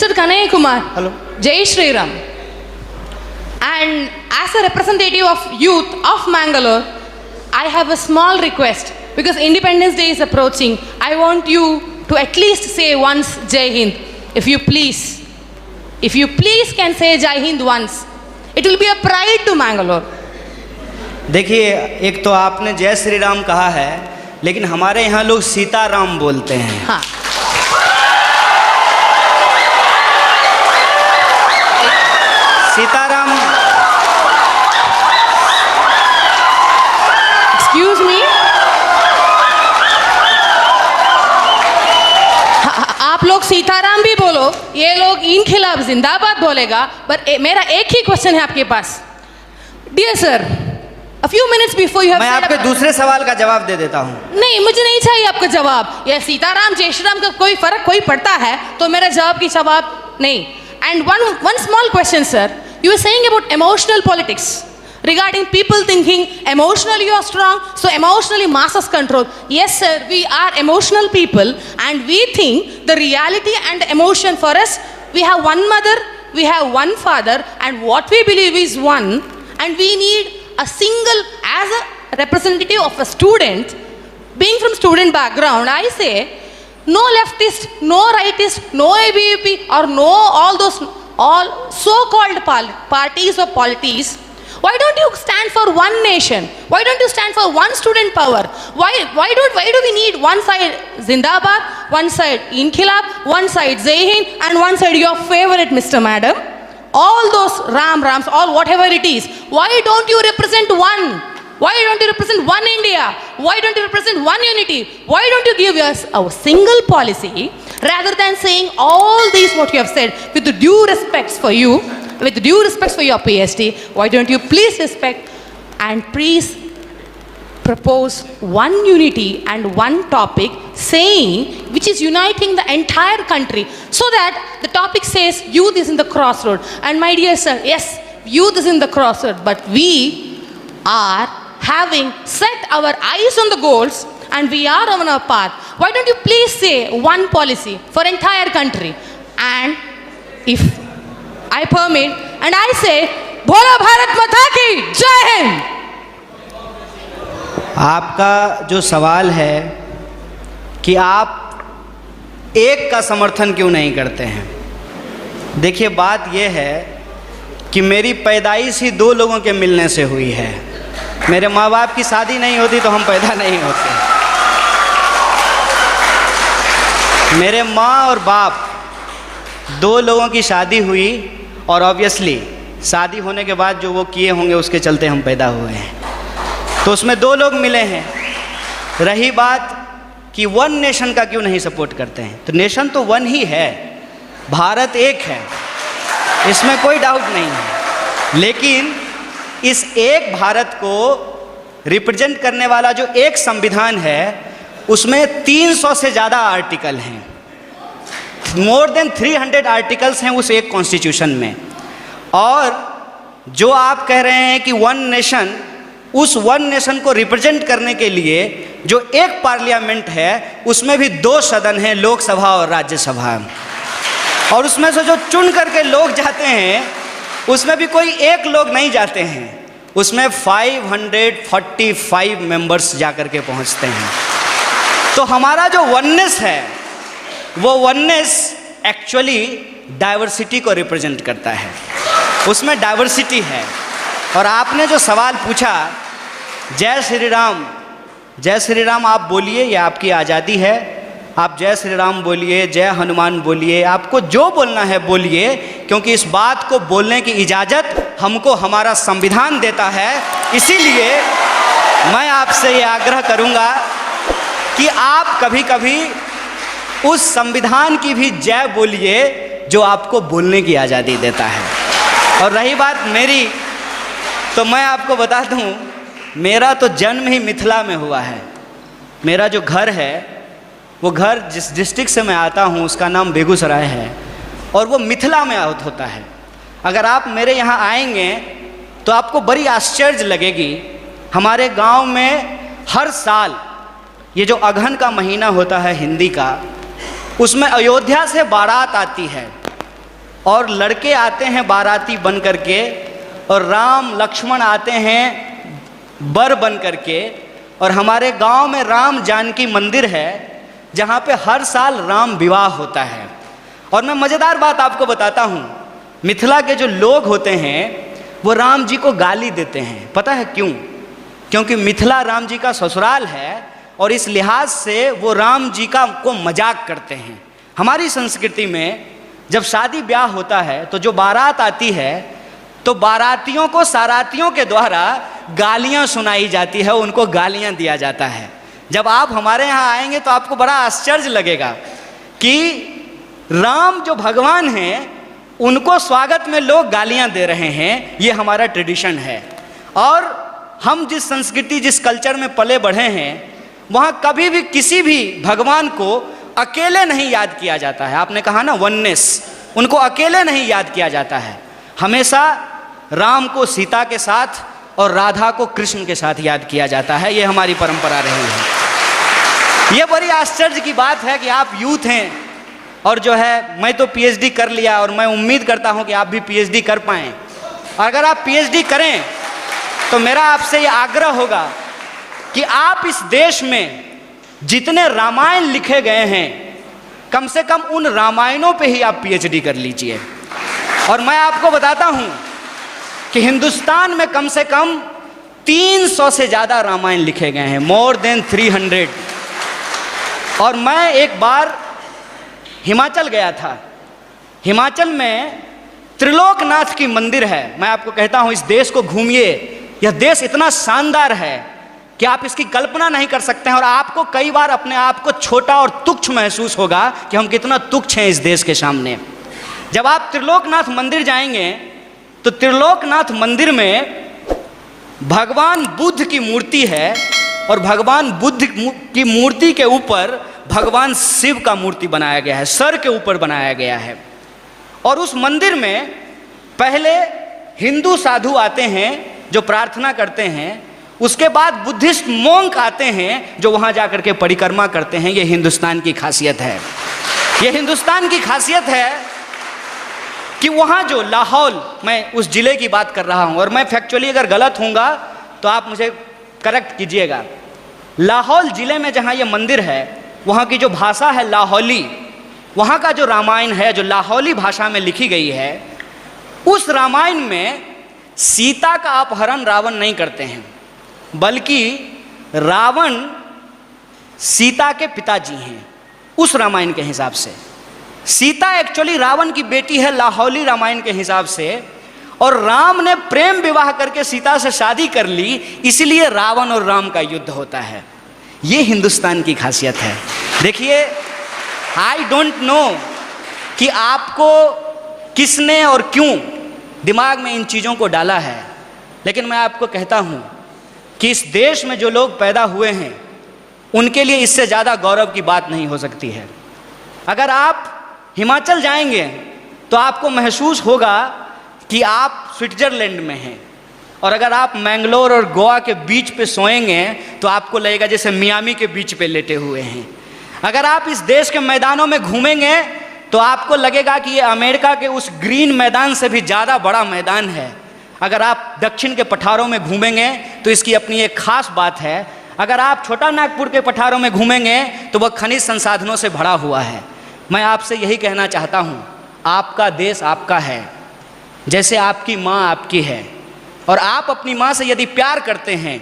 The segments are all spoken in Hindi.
Mr. Kanaya Kumar. Hello. Jai Shri Ram. And as a representative of youth of Mangalore, I have a small request because Independence Day is approaching. I want you to at least say once Jai Hind. If you please can say Jai Hind once. It will be a pride to Mangalore. देखिए, एक तो आपने जय श्री राम कहा है, लेकिन हमारे यहाँ लोग सीताराम बोलते हैं। हाँ। सीताराम। एक्सक्यूज मी, आप लोग सीताराम भी बोलो, ये लोग इन खिलाफ जिंदाबाद बोलेगा। पर मेरा एक ही क्वेश्चन है आपके पास। Dear sir, A few minutes before you have मैं आपके दूसरे सवाल का जवाब दे देता हूँ। नहीं, मुझे नहीं चाहिए आपका जवाब। ये सीताराम जय श्री राम का कोई फर्क कोई पड़ता है तो मेरा जवाब की जवाब नहीं। And one small question, sir. You were saying about emotional politics regarding people thinking emotionally you are strong, so emotionally masses control. Yes, sir, we are emotional people, and we think the reality and emotion for us. We have one mother, we have one father, and what we believe is one, and we need a single, as a representative of a student, being from student background, I say, no leftist, no rightist, no ABVP, or no all so-called parties or polities. Why don't you stand for one nation? Why don't you stand for one student power? Why do we need one side Zindabad, one side Inkhilab, one side Jai Hind, and one side your favorite Mr. Madam? All those Rams, all whatever it is. Why don't you represent one? Why don't you represent one India? Why don't you represent one unity? Why don't you give us a single policy rather than saying all these what you have said with the due respects for you, with the due respects for your PhD? Why don't you please respect and please propose one unity and one topic saying which is uniting the entire country, so that the topic says youth is in the crossroad. And my dear sir, yes, youth is in the crossroad, but we are having set our eyes on the goals and we are on our path. Why don't you please say one policy for entire country? And if I permit, and I say, Bhola Bharat Mata ki Jai Hind. आपका जो सवाल है कि आप एक का समर्थन क्यों नहीं करते हैं, देखिए बात यह है कि मेरी पैदाइश ही दो लोगों के मिलने से हुई है। मेरे माँ बाप की शादी नहीं होती तो हम पैदा नहीं होते। मेरे माँ और बाप दो लोगों की शादी हुई और ऑब्वियसली शादी होने के बाद जो वो किए होंगे उसके चलते हम पैदा हुए हैं, तो उसमें दो लोग मिले हैं। रही बात कि वन नेशन का क्यों नहीं सपोर्ट करते हैं, तो नेशन तो वन ही है, भारत एक है, इसमें कोई डाउट नहीं है। लेकिन इस एक भारत को रिप्रेजेंट करने वाला जो एक संविधान है उसमें 300 से ज़्यादा आर्टिकल हैं, मोर देन 300 आर्टिकल्स हैं उस एक कॉन्स्टिट्यूशन में। और जो आप कह रहे हैं कि वन नेशन, उस वन नेशन को रिप्रेजेंट करने के लिए जो एक पार्लियामेंट है उसमें भी 2 सदन हैं, लोकसभा और राज्यसभा, और उसमें से जो चुन करके लोग जाते हैं उसमें भी कोई एक लोग नहीं जाते हैं, उसमें 545 मेंबर्स जा कर के पहुंचते हैं। तो हमारा जो वननेस है वो वननेस एक्चुअली डाइवर्सिटी को रिप्रेजेंट करता है, उसमें डाइवर्सिटी है। और आपने जो सवाल पूछा जय श्री राम, जय श्री राम आप बोलिए, ये आपकी आज़ादी है, आप जय श्री राम बोलिए, जय हनुमान बोलिए, आपको जो बोलना है बोलिए, क्योंकि इस बात को बोलने की इजाज़त हमको हमारा संविधान देता है। इसीलिए मैं आपसे ये आग्रह करूँगा कि आप कभी कभी उस संविधान की भी जय बोलिए जो आपको बोलने की आज़ादी देता है। और रही बात मेरी, तो मैं आपको बता दूं, मेरा तो जन्म ही मिथिला में हुआ है। मेरा जो घर है वो घर जिस डिस्ट्रिक्ट से मैं आता हूँ उसका नाम बेगूसराय है और वो मिथिला में होता है। अगर आप मेरे यहाँ आएंगे तो आपको बड़ी आश्चर्य लगेगी। हमारे गांव में हर साल ये जो अगहन का महीना होता है हिंदी का, उसमें अयोध्या से बारात आती है और लड़के आते हैं बाराती बन करके, और राम लक्ष्मण आते हैं बर बन करके। और हमारे गांव में राम जानकी मंदिर है जहां पे हर साल राम विवाह होता है। और मैं मज़ेदार बात आपको बताता हूं, मिथिला के जो लोग होते हैं वो राम जी को गाली देते हैं। पता है क्यों? क्योंकि मिथिला राम जी का ससुराल है और इस लिहाज से वो राम जी को मजाक करते हैं। हमारी संस्कृति में जब शादी ब्याह होता है तो जो बारात आती है तो बारातियों को सारातियों के द्वारा गालियां सुनाई जाती है, उनको गालियां दिया जाता है। जब आप हमारे यहाँ आएंगे तो आपको बड़ा आश्चर्य लगेगा कि राम जो भगवान हैं उनको स्वागत में लोग गालियां दे रहे हैं। ये हमारा ट्रेडिशन है। और हम जिस संस्कृति जिस कल्चर में पले बढ़े हैं वहाँ कभी भी किसी भी भगवान को अकेले नहीं याद किया जाता है। आपने कहा ना वननेस, उनको अकेले नहीं याद किया जाता है। हमेशा राम को सीता के साथ और राधा को कृष्ण के साथ याद किया जाता है। ये हमारी परंपरा रही है। ये बड़ी आश्चर्य की बात है कि आप यूथ हैं और जो है मैं तो पीएचडी कर लिया और मैं उम्मीद करता हूं कि आप भी पीएचडी कर पाएं। और अगर आप पीएचडी करें तो मेरा आपसे ये आग्रह होगा कि आप इस देश में जितने रामायण लिखे गए हैं कम से कम उन रामायणों पे ही आप पीएचडी कर लीजिए। और मैं आपको बताता हूं कि हिंदुस्तान में कम से कम 300 से ज़्यादा रामायण लिखे गए हैं, मोर देन 300। और मैं एक बार हिमाचल गया था। हिमाचल में त्रिलोकनाथ की मंदिर है। मैं आपको कहता हूं इस देश को घूमिए। यह देश इतना शानदार है कि आप इसकी कल्पना नहीं कर सकते हैं। और आपको कई बार अपने आप को छोटा और तुच्छ महसूस होगा कि हम कितना तुच्छ हैं इस देश के सामने। जब आप त्रिलोकनाथ मंदिर जाएंगे तो त्रिलोकनाथ मंदिर में भगवान बुद्ध की मूर्ति है और भगवान बुद्ध की मूर्ति के ऊपर भगवान शिव का मूर्ति बनाया गया है, सर के ऊपर बनाया गया है। और उस मंदिर में पहले हिंदू साधु आते हैं जो प्रार्थना करते हैं, उसके बाद बुद्धिस्ट मोंक आते हैं जो वहाँ जाकर के परिक्रमा करते हैं। ये हिंदुस्तान की खासियत है। ये हिंदुस्तान की खासियत है कि वहाँ जो लाहौल, मैं उस ज़िले की बात कर रहा हूँ और मैं फैक्चुअली अगर गलत होऊंगा तो आप मुझे करेक्ट कीजिएगा। लाहौल ज़िले में जहाँ ये मंदिर है वहाँ की जो भाषा है लाहौली, वहाँ का जो रामायण है जो लाहौली भाषा में लिखी गई है, उस रामायण में सीता का अपहरण रावण नहीं करते हैं, बल्कि रावण सीता के पिताजी हैं। उस रामायण के हिसाब से सीता एक्चुअली रावण की बेटी है लाहौली रामायण के हिसाब से, और राम ने प्रेम विवाह करके सीता से शादी कर ली, इसलिए रावण और राम का युद्ध होता है। ये हिंदुस्तान की खासियत है। देखिए, आई डोंट नो कि आपको किसने और क्यों दिमाग में इन चीज़ों को डाला है, लेकिन मैं आपको कहता हूँ कि इस देश में जो लोग पैदा हुए हैं उनके लिए इससे ज़्यादा गौरव की बात नहीं हो सकती है। अगर आप हिमाचल जाएंगे तो आपको महसूस होगा कि आप स्विट्ज़रलैंड में हैं, और अगर आप मैंगलोर और गोवा के बीच पे सोएंगे तो आपको लगेगा जैसे मियामी के बीच पे लेटे हुए हैं। अगर आप इस देश के मैदानों में घूमेंगे तो आपको लगेगा कि ये अमेरिका के उस ग्रीन मैदान से भी ज़्यादा बड़ा मैदान है। अगर आप दक्षिण के पठारों में घूमेंगे तो इसकी अपनी एक खास बात है। अगर आप छोटा नागपुर के पठारों में घूमेंगे तो वह खनिज संसाधनों से भरा हुआ है। मैं आपसे यही कहना चाहता हूँ, आपका देश आपका है, जैसे आपकी माँ आपकी है, और आप अपनी माँ से यदि प्यार करते हैं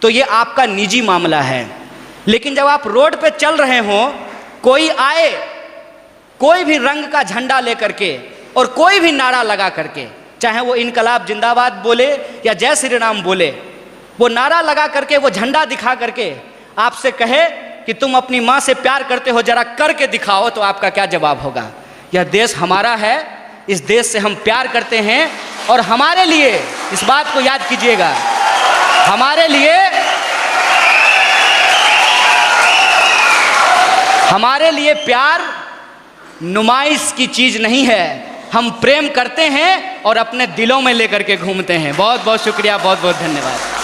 तो ये आपका निजी मामला है। लेकिन जब आप रोड पे चल रहे हों, कोई आए कोई भी रंग का झंडा लेकर के और कोई भी नारा लगा करके, चाहे वो इनकलाब जिंदाबाद बोले या जय श्री राम बोले, वो नारा लगा करके, वो झंडा दिखा करके आपसे कहे कि तुम अपनी माँ से प्यार करते हो, जरा करके दिखाओ, तो आपका क्या जवाब होगा? यह देश हमारा है, इस देश से हम प्यार करते हैं, और हमारे लिए इस बात को याद कीजिएगा, हमारे लिए प्यार नुमाइश की चीज़ नहीं है। हम प्रेम करते हैं और अपने दिलों में लेकर के घूमते हैं। बहुत बहुत शुक्रिया, बहुत बहुत धन्यवाद।